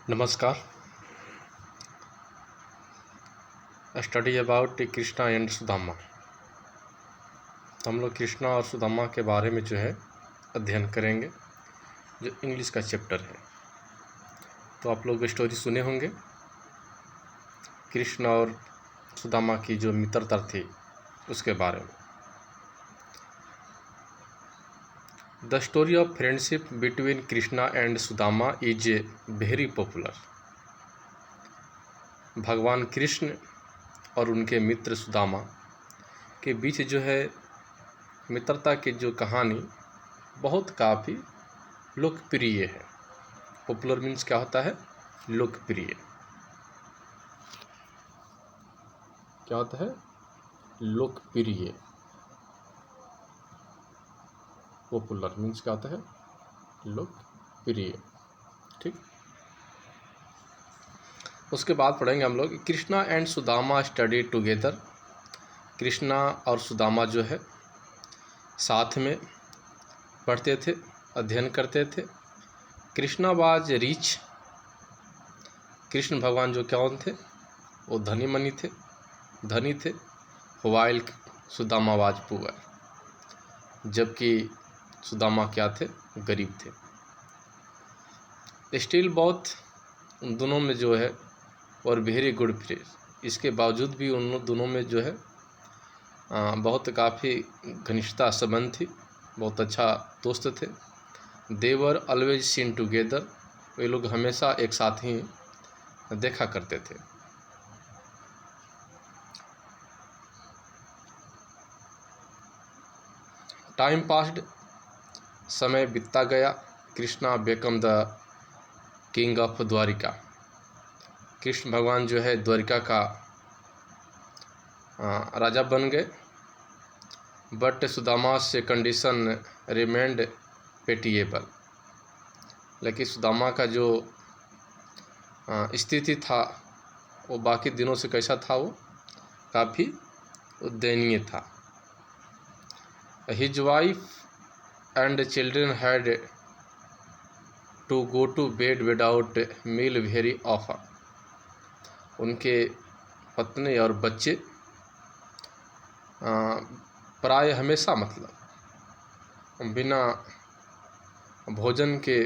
नमस्कार। Study about Krishna and Sudama. तो हम लोग कृष्णा और सुदामा के बारे में जो है अध्ययन करेंगे, जो इंग्लिश का चैप्टर है। तो आप लोग स्टोरी सुने होंगे कृष्ण और सुदामा की जो मित्रता थी उसके बारे में। The story of friendship between Krishna and Sudama is very popular. भगवान कृष्ण और उनके मित्र सुदामा के बीच जो है मित्रता की जो कहानी बहुत काफ़ी लोकप्रिय है। पॉपुलर मीन्स क्या होता है? लोकप्रिय। क्या होता है? लोकप्रिय। पॉपुलर मीन्स क्या होता है? लोकप्रिय। ठीक। उसके बाद पढ़ेंगे हम लोग Krishna and Sudama study together. Krishna और सुदामा जो है साथ में पढ़ते थे, अध्ययन करते थे। Krishna was rich. कृष्ण भगवान जो कौन थे? वो धनी थे। While Sudama was poor. जबकि सुदामा क्या थे? गरीब थे। स्टिल बोथ, उन दोनों में जो है, और वेरी गुड फ्रेंड्स, इसके बावजूद भी उन दोनों में जो है बहुत काफ़ी घनिष्ठता संबंध थी, बहुत अच्छा दोस्त थे। दे वर ऑलवेज सीन टुगेदर। वे लोग हमेशा एक साथ ही देखा करते थे। टाइम पास्ड, समय बीतता गया। Krishna became the king of Dwarka. Krishna भगवान जो है द्वारिका का राजा बन गए। बट सुदामा से कंडीशन रिमेंड पेटिएबल। लेकिन सुदामा का जो स्थिति था वो बाकी दिनों से कैसा था? वो काफ़ी दयनीय था। His wife and children had to go to bed without meal very often. उनके पत्नी और बच्चे प्राय हमेशा, मतलब बिना भोजन के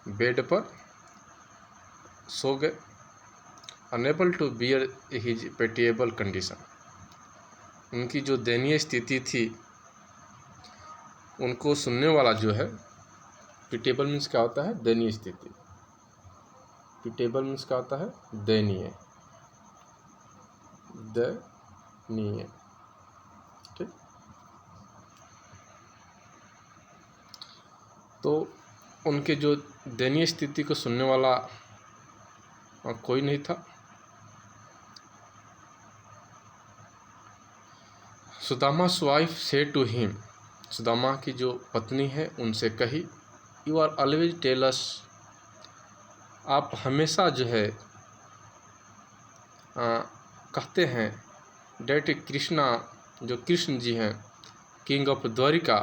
बेड पर सो गए। Unable to bear his pitiable condition. उनकी जो दयनीय स्थिति थी उनको सुनने वाला जो है, पिटेबल मीन्स क्या होता है? दयनीय स्थिति। पिटेबल मीन्स क्या होता है? दयनीय। दयनीय। ठीक। तो उनके जो दयनीय स्थिति को सुनने वाला कोई नहीं था। Sudama's wife said to him. Sudama की जो पत्नी है उनसे कही, you are always tell us. आप हमेशा जो है कहते हैं डेट कृष्णा, जो कृष्ण जी हैं, किंग ऑफ द्वारिका,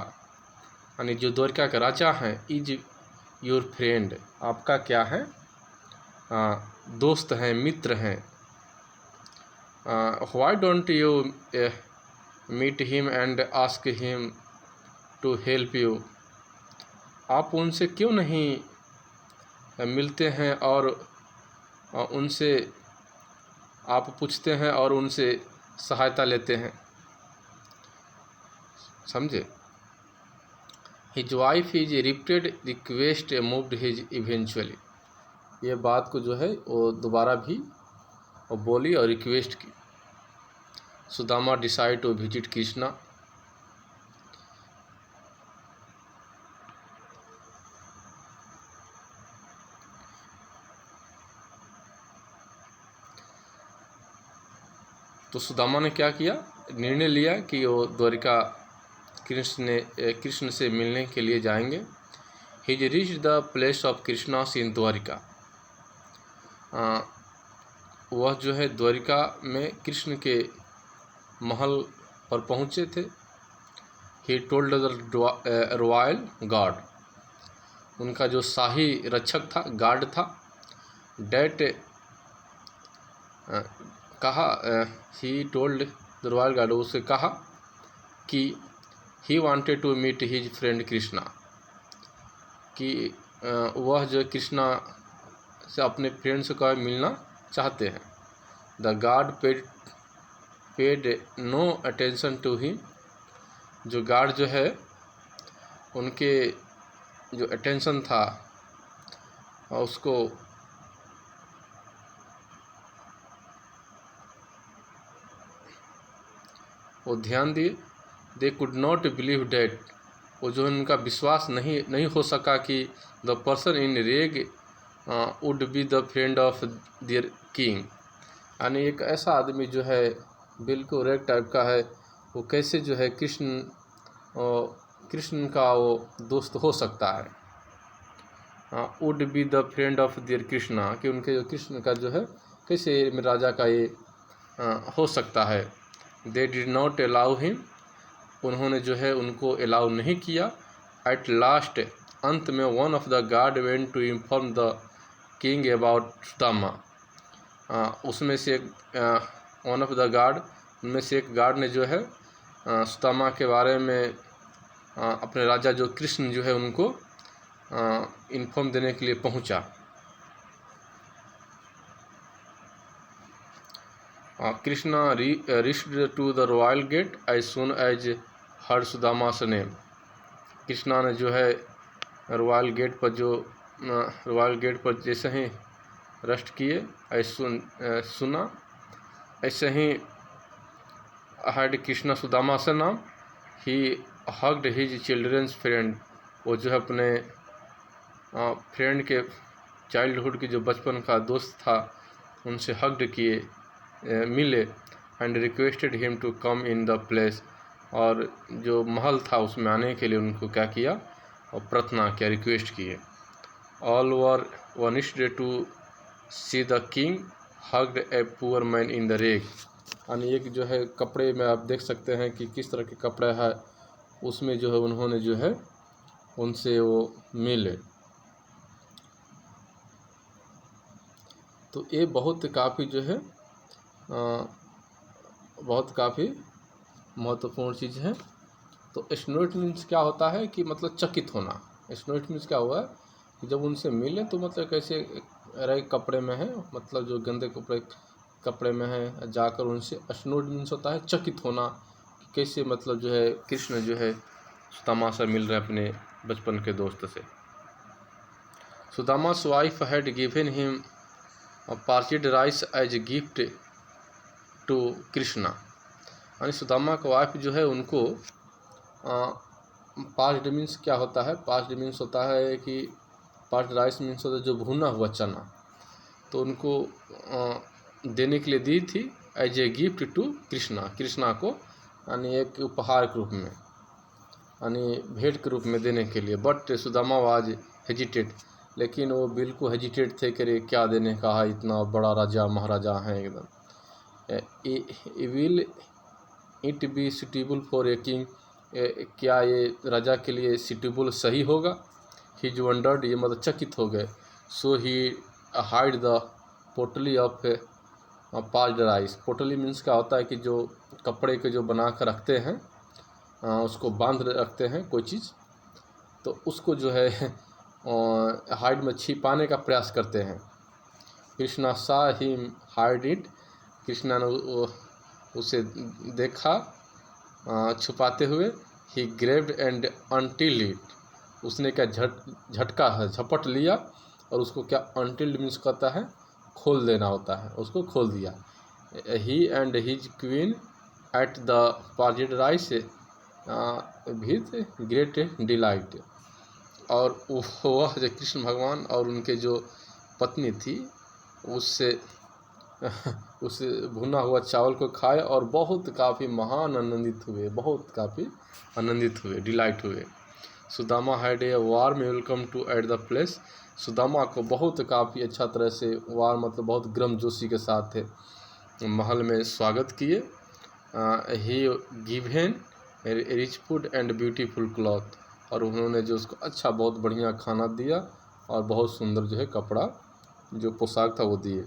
यानी जो द्वारिका के राजा हैं, इज योर फ्रेंड। आपका क्या है? दोस्त हैं, मित्र हैं। Why don't you meet him and ask him to help you. आप उनसे क्यों नहीं मिलते हैं और उनसे आप पूछते हैं और उनसे सहायता लेते हैं? समझे? His wife is repeated request moved his eventually. ये बात को जो है वो दोबारा भी वो बोली और रिक्वेस्ट की। Sudama decide to visit Krishna. तो सुदामा ने क्या किया? निर्णय लिया कि वो द्वारिका कृष्ण से मिलने के लिए जाएंगे। His reach the place of Krishna in Dwarika. वह जो है द्वारिका में कृष्ण के महल पर पहुँचे थे। He told the royal guard. उनका जो शाही रक्षक था, गार्ड था, डेट कहा, he told the royal guard, उसे कहा कि he wanted to meet his friend Krishna, कि वह जो कृष्णा से अपने फ्रेंड से कहा मिलना चाहते हैं। The guard paid no attention to him, जो गार्ड जो है उनके जो अटेंशन था उसको वो ध्यान दिए। They could not believe that, वो जो उनका विश्वास नहीं हो सका कि द पर्सन इन रेग would be the friend of their king, यानी एक ऐसा आदमी जो है बिल्कुल रेग टाइप का है, वो कैसे जो है कृष्ण का वो दोस्त हो सकता है। Would be the friend of their Krishna, कि उनके जो कृष्ण का जो है कैसे राजा का ये हो सकता है। They did not allow him, उन्होंने जो है उनको अलाउ नहीं किया। एट लास्ट, अंत में, one of the guard went to inform the king about Sudama, उसमें से वन ऑफ द गार्ड, उनमें से एक गार्ड ने जो है सुदामा के बारे में अपने राजा जो कृष्ण जो है उनको इन्फॉर्म देने के लिए पहुंचा। Krishna reached to the royal gate as soon as heard Sudama's name, Krishna ने जो है रॉयल गेट पर जैसे ही रेस्ट किए, सुना, ऐसे ही हर्ड कृष्णा सुदामा से नाम। He hugged his children's friend, वो जो है अपने फ्रेंड के चाइल्डहुड के जो बचपन का दोस्त था उनसे हग्ड किए, मिले। And requested him to come in the place, और जो महल था उसमें आने के लिए उनको क्या किया, और प्रार्थना किया, रिक्वेस्ट किए। All were vanished to see the king hugged a poor man in the rag, यानी एक जो है कपड़े में आप देख सकते हैं कि किस तरह के कपड़े हैं, उसमें जो है उन्होंने जो है उनसे वो मिले। तो ये बहुत काफ़ी जो है बहुत काफ़ी महत्वपूर्ण चीज़ है। तो स्नोइट मीन्स क्या होता है कि मतलब चकित होना। स्नोइट मीन्स क्या हुआ कि जब उनसे मिले तो मतलब कैसे रेग कपड़े में है, मतलब जो गंदे कपड़े में है, जाकर उनसे स्नोइट मीन्स होता है चकित होना, कि कैसे मतलब जो है कृष्ण जो है सुदामा से मिल रहे अपने बचपन के दोस्त से। Sudama's wife had given him parched rice as a gift to Krishna, यानी सुदामा का वाइफ जो है उनको पार्च्ड मीन्स क्या होता है, पार्च्ड मीन्स होता है कि पार्च्ड राइस मीन्स होता है जो भुना हुआ चना, तो उनको देने के लिए दी थी as a gift to Krishna को, यानी एक उपहार के रूप में, यानी भेंट के रूप में देने के लिए। बट सुदामा वाज हेजिटेड, लेकिन वो बिल्कुल हेजिटेट थे, करे क्या देने का है, इतना बड़ा राजा महाराजा हैं एकदम। Will it be suitable for a king, क्या ये राजा के लिए सुटेबल सही होगा। ही वंडर्ड, ये मतलब चकित हो गए। सो ही हाइड द पोटली ऑफ पार्च्ड राइस, पोटली मीन्स क्या होता है कि जो कपड़े के जो बना कर रखते हैं, उसको बांध रखते हैं कोई चीज़, तो उसको जो है हाइड में छिपाने का प्रयास करते हैं। कृष्णा सा हिम हाइड इट, कृष्णा ने उसे देखा छुपाते हुए। ही ग्रेव्ड एंड अनटिल्ड इट, उसने क्या झटका है, झपट लिया, और उसको क्या अनटिल्ड मीन्स कहता है खोल देना होता है, उसको खोल दिया। He and his queen ate the parched rice with great delight, और वह जो कृष्ण भगवान और उनके जो पत्नी थी उससे उस भुना हुआ चावल को खाए और बहुत काफ़ी महान आनंदित हुए, बहुत काफ़ी आनंदित हुए, डिलाइट हुए। Sudama had a warm welcome to at the place, Sudama को बहुत काफ़ी अच्छा तरह से वार्म मतलब बहुत गर्मजोशी के साथ महल में स्वागत किए। He given rich food and beautiful cloth, और उन्होंने जो उसको अच्छा बहुत बढ़िया खाना दिया और बहुत सुंदर जो है कपड़ा जो पोशाक था वो दिए।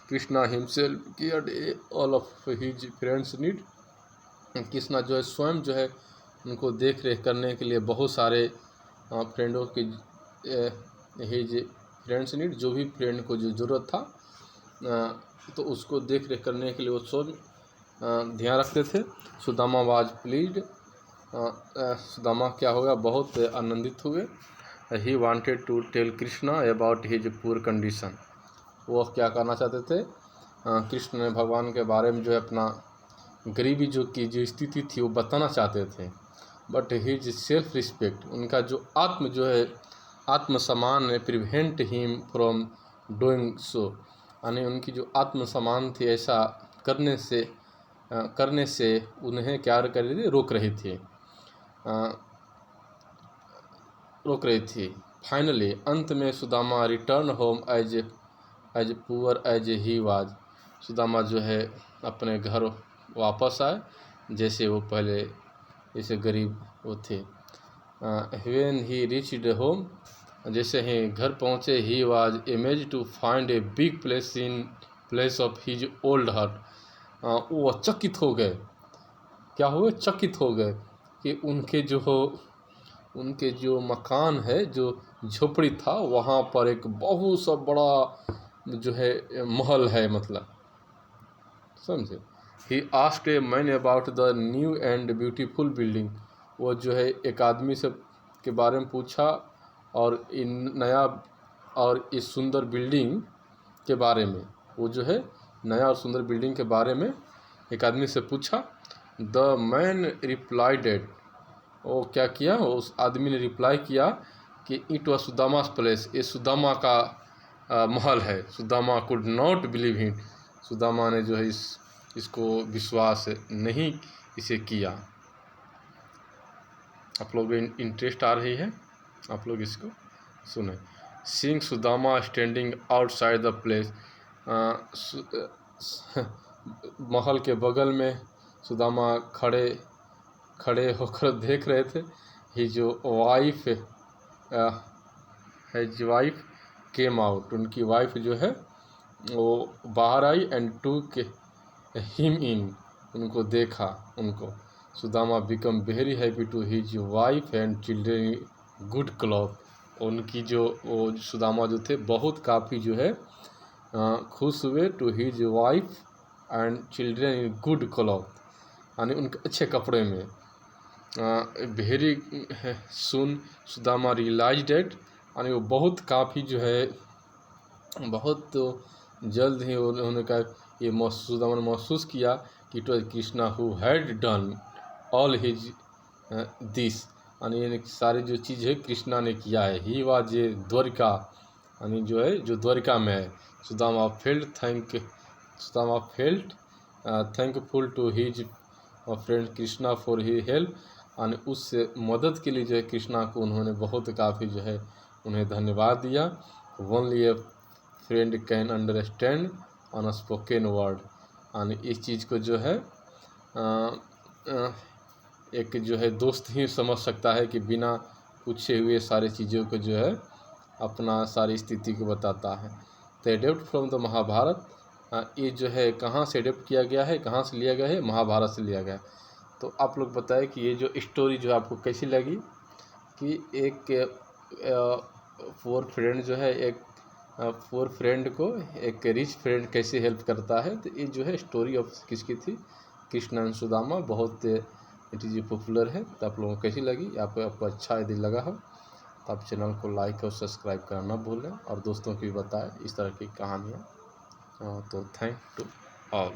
Krishna himself cared all of his friends need. Krishna जो है स्वयं जो है उनको देख रेख करने के लिए बहुत सारे फ्रेंडों की हिज फ्रेंड्स नीड, जो भी फ्रेंड को जो ज़रूरत था तो उसको देख रेख करने के लिए वो स्वयं ध्यान रखते थे। Sudama was pleased. सुदामा क्या होगा, बहुत आनंदित हुए। He wanted to tell Krishna about his poor condition. वो क्या करना चाहते थे, कृष्ण ने भगवान के बारे में जो है अपना गरीबी जो स्थिति थी वो बताना चाहते थे। बट हिज सेल्फ रिस्पेक्ट, उनका जो आत्मसम्मान ने prevent him from doing so, यानी उनकी जो आत्मसम्मान थी ऐसा करने से उन्हें क्या कर रही थी, रोक रही थी। फाइनली अंत में Sudama return home as poor as he was. Sudama जो है अपने घर वापस आए जैसे वो पहले जैसे गरीब वो थे। व्हेन ही रीच्ड होम, जैसे ही घर पहुँचे, he was amazed to find a big place of his old hut. वो चकित हो गए, क्या हुए, चकित हो गए कि उनके जो मकान है, जो झोपड़ी था, वहाँ पर एक बहुत सा बड़ा जो है महल है, मतलब समझे। He asked a man about the new and beautiful building. वो जो है एक आदमी से के बारे में पूछा और इन नया और इस सुंदर बिल्डिंग के बारे में, वो जो है नया और सुंदर बिल्डिंग के बारे में एक आदमी से पूछा। द मैन रिप्लाइडेड, वो क्या किया, उस आदमी ने रिप्लाई किया कि इट वॉज सुदामास प्लेस, ये सुदामा का महल है। Sudama could not believe hit, Sudama ने जो है इसको विश्वास नहीं इसे किया। आप लोग इंटरेस्ट आ रही है, आप लोग इसको सुने। Seeing Sudama standing outside the place, महल के बगल में सुदामा खड़े होकर देख रहे थे। हिज वाइफ केम आउट, उनकी वाइफ जो है वो बाहर आई एंड टूक हिम इन, उनको देखा उनको। Sudama become very happy to his wife and children good cloth, उनकी वो सुदामा जो थे बहुत काफ़ी जो है खुश हुए to his wife and children in good cloth, यानी उनके अच्छे कपड़े में। Very soon Sudama realized it, यानी वो बहुत काफ़ी जो है बहुत जल्द ही उन्होंने कहा, ये सुदामा ने महसूस किया कि it was Krishna who had done all his this, यानी सारी जो चीज़ है कृष्णा ने किया है। ही वाज ये द्वारिका, यानी जो है जो द्वारिका में है। Sudama felt thankful to his friend Krishna for he help, यानी उस मदद के लिए जो है कृष्णा को उन्होंने बहुत काफ़ी जो है उन्हें धन्यवाद दिया। Only A friend can understand unspoken word, यानी इस चीज़ को जो है एक जो है दोस्त ही समझ सकता है कि बिना पूछे हुए सारी चीज़ों को जो है अपना सारी स्थिति को बताता है। तो एडेप्ट फ्रॉम द महाभारत, ये जो है कहाँ से एडेप्ट किया गया है, कहाँ से लिया गया है, महाभारत से लिया गया है। तो आप लोग बताएं कि ये जो स्टोरी जो आपको कैसी लगी, कि एक पुअर फ्रेंड जो है एक पुअर फ्रेंड को एक रिच फ्रेंड कैसे हेल्प करता है। तो ये जो है स्टोरी ऑफ किसकी थी, कृष्ण एंड सुदामा, बहुत इट इज़ पॉपुलर है। तो आप लोगों को कैसी लगी, आपको अच्छा यदि लगा हो तो आप चैनल को लाइक और सब्सक्राइब करना ना भूलें और दोस्तों को भी बताएं इस तरह की कहानियाँ। तो थैंक टू ऑल।